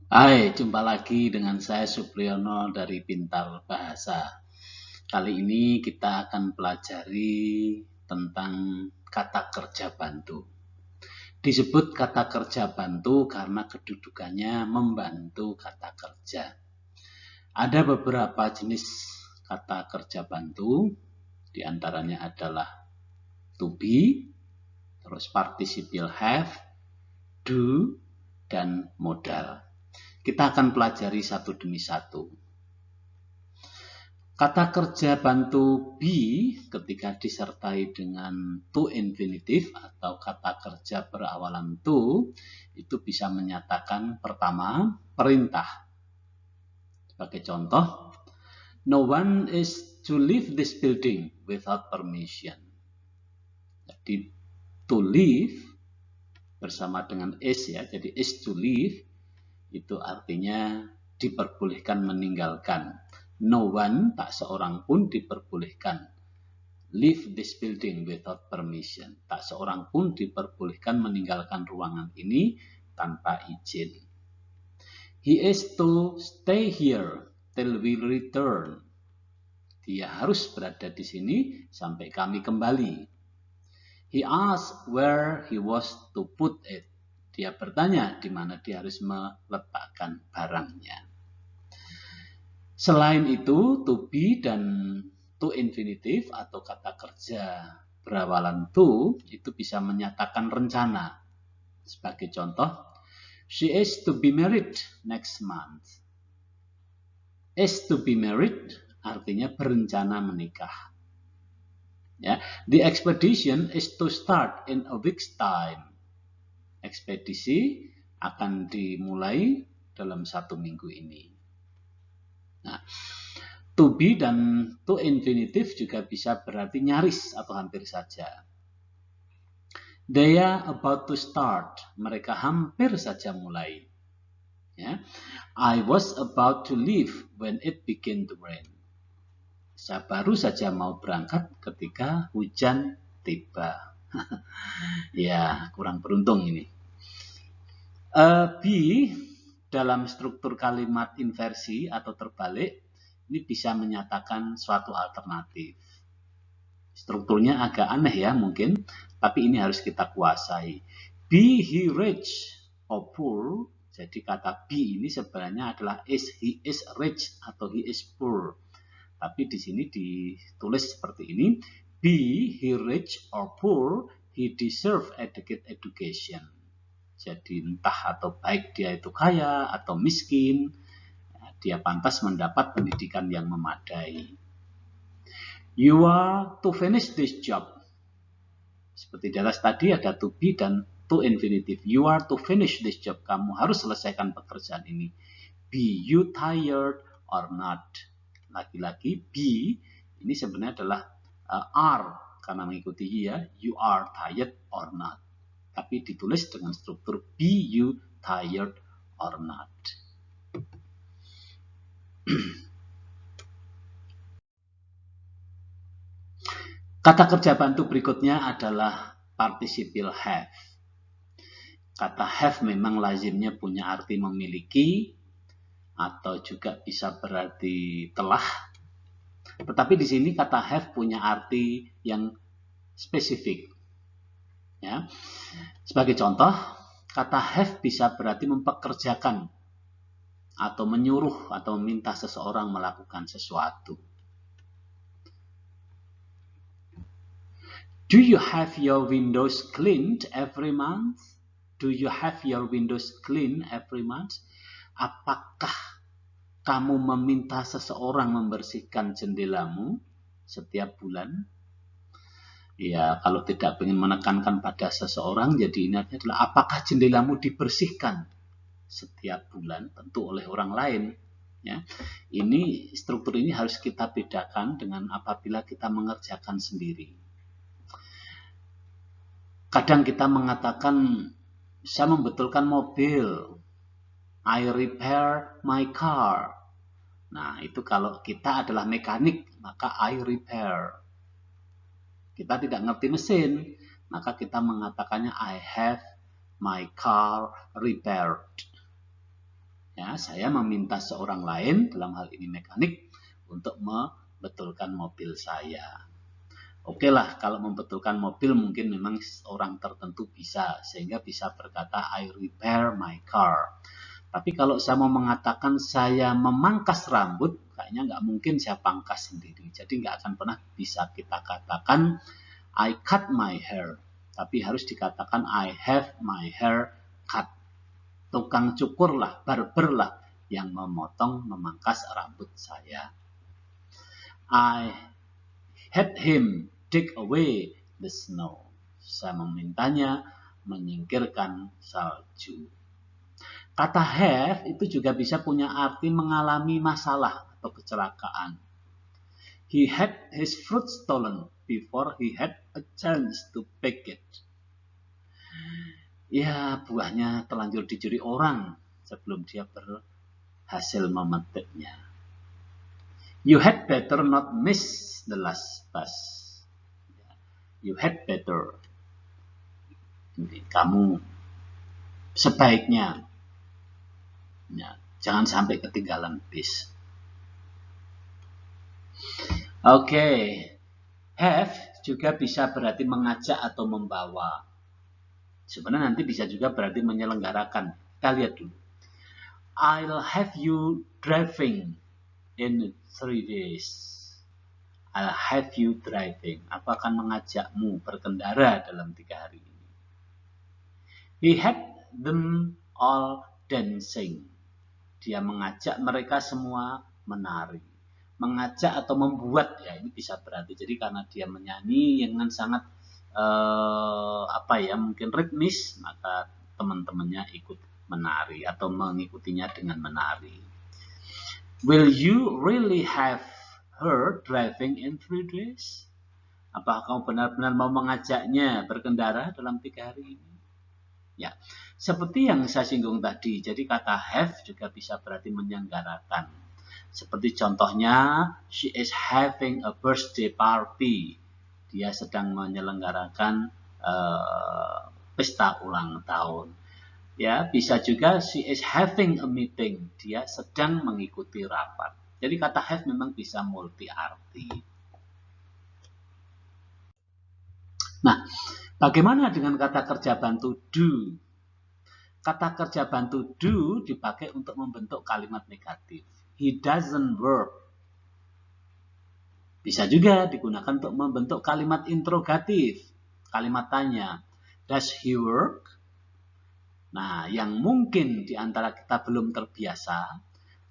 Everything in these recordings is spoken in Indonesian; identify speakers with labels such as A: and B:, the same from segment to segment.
A: Hai, jumpa lagi dengan saya Supriyono dari Pintar Bahasa. Kali ini kita akan pelajari tentang kata kerja bantu. Disebut kata kerja bantu karena kedudukannya membantu kata kerja. Ada beberapa jenis kata kerja bantu, di antaranya adalah to be, terus participial have, do, dan modal. Kita akan pelajari satu demi satu. Kata kerja bantu be ketika disertai dengan to infinitive atau kata kerja berawalan to itu bisa menyatakan pertama perintah. Sebagai contoh, no one is to leave this building without permission. Jadi to leave bersama dengan is ya, jadi is to leave itu artinya diperbolehkan meninggalkan. No one, tak seorang pun diperbolehkan. Leave this building without permission. Tak seorang pun diperbolehkan meninggalkan ruangan ini tanpa izin. He is to stay here till we return. Dia harus berada di sini sampai kami kembali. He asked where he was to put it. Dia bertanya di mana dia harus meletakkan barangnya. Selain itu, to be dan to infinitive atau kata kerja berawalan to itu bisa menyatakan rencana. Sebagai contoh, she is to be married next month. Is to be married artinya berencana menikah. Ya, the expedition is to start in a week's time. Ekspedisi akan dimulai dalam 1 minggu ini. Nah, to be dan to infinitive juga bisa berarti nyaris atau hampir saja. They are about to start. Mereka hampir saja mulai. Ya. I was about to leave when it began to rain. Saya baru saja mau berangkat ketika hujan tiba. Ya, kurang beruntung ini. Be dalam struktur kalimat inversi atau terbalik ini bisa menyatakan suatu alternatif. Strukturnya agak aneh ya mungkin, tapi ini harus kita kuasai. Be he rich or poor, jadi kata be ini sebenarnya adalah is he is rich atau he is poor. Tapi di sini ditulis seperti ini, be he rich or poor, he deserve adequate education. Jadi entah atau baik dia itu kaya atau miskin, dia pantas mendapat pendidikan yang memadai. You are to finish this job. Seperti di atas tadi ada to be dan to infinitive. You are to finish this job. Kamu harus selesaikan pekerjaan ini. Be you tired or not? Lagi-lagi be ini sebenarnya adalah are karena mengikuti ya. You are tired or not? Tapi ditulis dengan struktur be you tired or not. Kata kerja bantu berikutnya adalah participial have. Kata have memang lazimnya punya arti memiliki atau juga bisa berarti telah. Tetapi di sini kata have punya arti yang spesifik. Ya. Sebagai contoh, kata have bisa berarti mempekerjakan atau menyuruh atau meminta seseorang melakukan sesuatu. Do you have your windows cleaned every month? Do you have your windows cleaned every month? Apakah kamu meminta seseorang membersihkan jendelamu setiap bulan? Ya, kalau tidak ingin menekankan pada seseorang, jadi ini adalah apakah jendelamu dibersihkan setiap bulan? Tentu oleh orang lain. Ya, ini struktur ini harus kita bedakan dengan apabila kita mengerjakan sendiri. Kadang kita mengatakan, saya membetulkan mobil. I repair my car. Nah, itu kalau kita adalah mekanik, maka I repair. Kita tidak ngerti mesin, maka kita mengatakannya I have my car repaired. Ya, saya meminta seorang lain, dalam hal ini mekanik, untuk membetulkan mobil saya. Oke lah, kalau membetulkan mobil mungkin memang orang tertentu bisa, sehingga bisa berkata I repair my car. Tapi kalau saya mau mengatakan saya memangkas rambut, kayaknya nggak mungkin saya pangkas sendiri. Jadi nggak akan pernah bisa kita katakan I cut my hair. Tapi harus dikatakan I have my hair cut. Tukang cukur lah, barber lah yang memangkas rambut saya. I had him dig away the snow. Saya memintanya menyingkirkan salju. Kata have itu juga bisa punya arti mengalami masalah atau kecelakaan. He had his fruit stolen before he had a chance to pick it. Ya, buahnya terlanjur dicuri orang sebelum dia berhasil memetiknya. You had better not miss the last bus. You had better. Kamu sebaiknya ya, jangan sampai ketinggalan bis. Oke. Have juga bisa berarti mengajak atau membawa. Sebenarnya nanti bisa juga berarti menyelenggarakan. Kita lihat dulu. I'll have you driving in 3 days. I'll have you driving. Aku akan mengajakmu berkendara dalam 3 hari ini. He had them all dancing. Dia mengajak mereka semua menari. Mengajak atau membuat, ya ini bisa berarti. Jadi karena dia menyanyi dengan sangat mungkin ritmis, maka teman-temannya ikut menari atau mengikutinya dengan menari. Will you really have her driving in 3 days? Apakah kamu benar-benar mau mengajaknya berkendara dalam 3 hari ini? Ya, seperti yang saya singgung tadi, jadi kata have juga bisa berarti menyelenggarakan. Seperti contohnya, she is having a birthday party. Dia sedang menyelenggarakan pesta ulang tahun. Ya, bisa juga she is having a meeting. Dia sedang mengikuti rapat. Jadi kata have memang bisa multi arti. Nah, bagaimana dengan kata kerja bantu do? Kata kerja bantu do dipakai untuk membentuk kalimat negatif. He doesn't work. Bisa juga digunakan untuk membentuk kalimat interrogatif. Kalimat tanya. Does he work? Nah, yang mungkin di antara kita belum terbiasa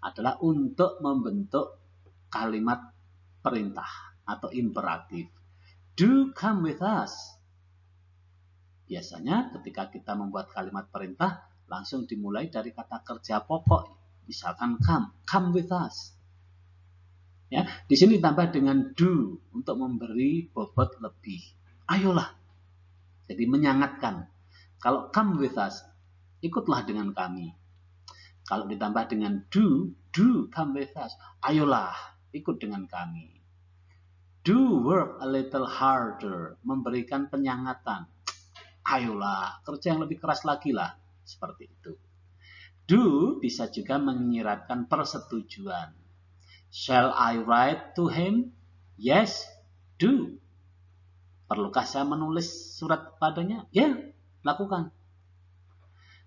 A: adalah untuk membentuk kalimat perintah atau imperatif. Do come with us. Biasanya ketika kita membuat kalimat perintah, langsung dimulai dari kata kerja pokok. Misalkan come with us. Ya, di sini ditambah dengan do untuk memberi bobot lebih. Ayolah. Jadi menyangatkan. Kalau come with us, ikutlah dengan kami. Kalau ditambah dengan do come with us. Ayolah, ikut dengan kami. Do work a little harder, memberikan penyangatan. Ayolah, kerja yang lebih keras lagi lah. Seperti itu. Do bisa juga menyiratkan persetujuan. Shall I write to him? Yes, do. Perlukah saya menulis surat padanya? Ya, lakukan.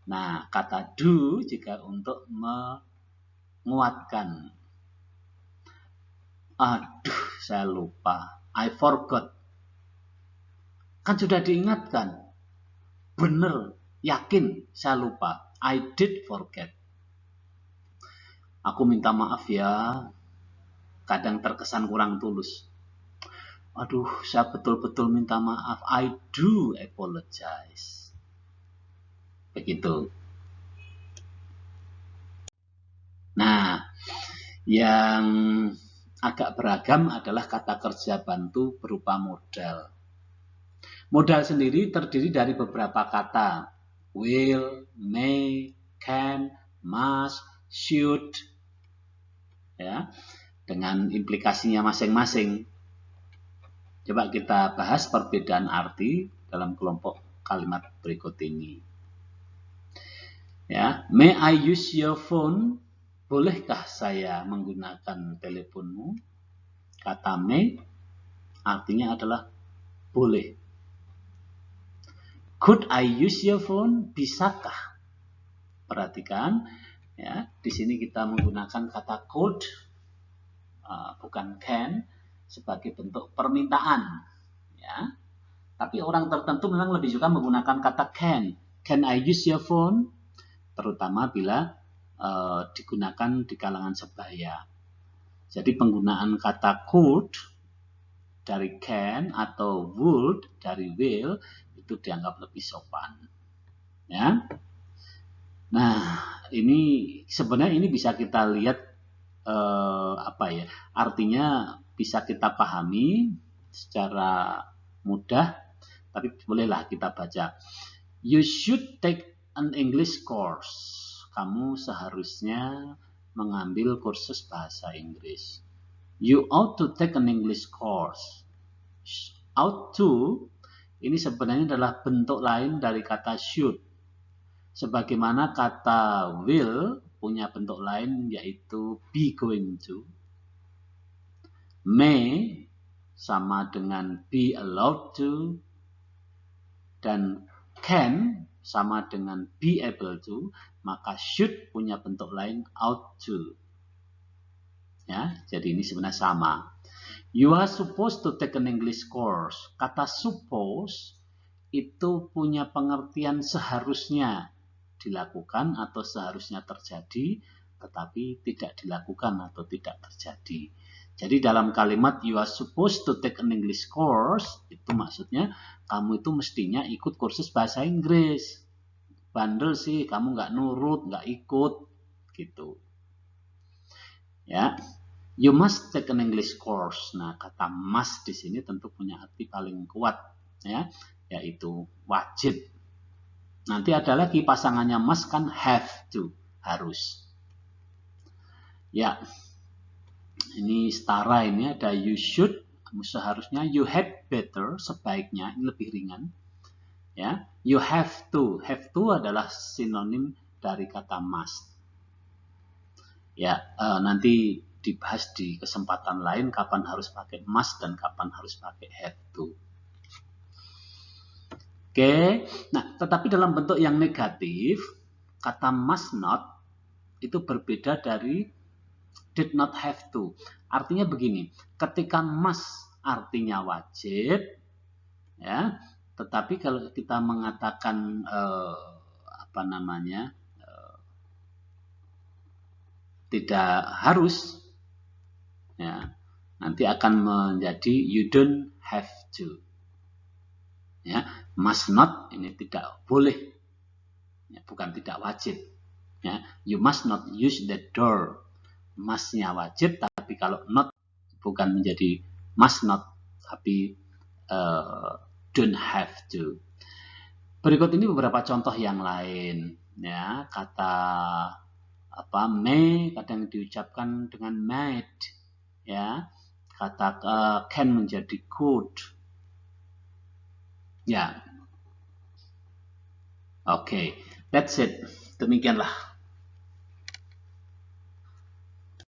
A: Nah, kata do jika untuk menguatkan. Aduh, saya lupa. I forgot. Kan sudah diingatkan. Bener, yakin, saya lupa. I did forget. Aku minta maaf ya. Kadang terkesan kurang tulus. Aduh, saya betul-betul minta maaf. I do apologize. Begitu. Nah, yang agak beragam adalah kata kerja bantu berupa modal. Modal sendiri terdiri dari beberapa kata. Will, may, can, must, should. Ya, dengan implikasinya masing-masing. Coba kita bahas perbedaan arti dalam kelompok kalimat berikut ini. Ya, may I use your phone? Bolehkah saya menggunakan teleponmu? Kata may artinya adalah boleh. Could I use your phone? Bisakah? Perhatikan, ya, di sini kita menggunakan kata could, bukan can, sebagai bentuk permintaan. Ya, tapi orang tertentu memang lebih suka menggunakan kata can. Can I use your phone? Terutama bila digunakan di kalangan sebaya. Jadi penggunaan kata could dari can atau would dari will itu dianggap lebih sopan. Ya. Nah, ini sebenarnya ini bisa kita lihat artinya bisa kita pahami secara mudah, tapi bolehlah kita baca. You should take an English course. Kamu seharusnya mengambil kursus bahasa Inggris. You ought to take an English course. Ought to ini sebenarnya adalah bentuk lain dari kata should. Sebagaimana kata will punya bentuk lain yaitu be going to. May sama dengan be allowed to. Dan can sama dengan be able to, maka should punya bentuk lain ought to. Ya, jadi ini sebenarnya sama. You are supposed to take an English course. Kata suppose itu punya pengertian seharusnya dilakukan atau seharusnya terjadi, tetapi tidak dilakukan atau tidak terjadi. Jadi dalam kalimat you are supposed to take an English course, itu maksudnya kamu itu mestinya ikut kursus bahasa Inggris. Bandel sih, kamu nggak nurut, nggak ikut, gitu. Ya, you must take an English course. Nah, kata must di sini tentu punya arti paling kuat, ya, yaitu wajib. Nanti ada lagi pasangannya must kan have to, harus. Ya, ini setara, ini ada you should, seharusnya you had better, sebaiknya, ini lebih ringan. Ya, you have to adalah sinonim dari kata must. Ya, nanti dibahas di kesempatan lain kapan harus pakai must dan kapan harus pakai have to. Oke, nah tetapi dalam bentuk yang negatif, kata must not itu berbeda dari did not have to. Artinya begini, ketika must artinya wajib, ya, tetapi kalau kita mengatakan tidak harus, ya, nanti akan menjadi you don't have to. Ya, must not ini tidak boleh, ya, bukan tidak wajib. Ya, you must not use the door. Must-nya wajib, tapi kalau not bukan menjadi must not, tapi don't have to. Berikut ini beberapa contoh yang lain. Ya, kata may kadang diucapkan dengan might. Ya, kata can menjadi could. Ya, oke, that's it. Demikianlah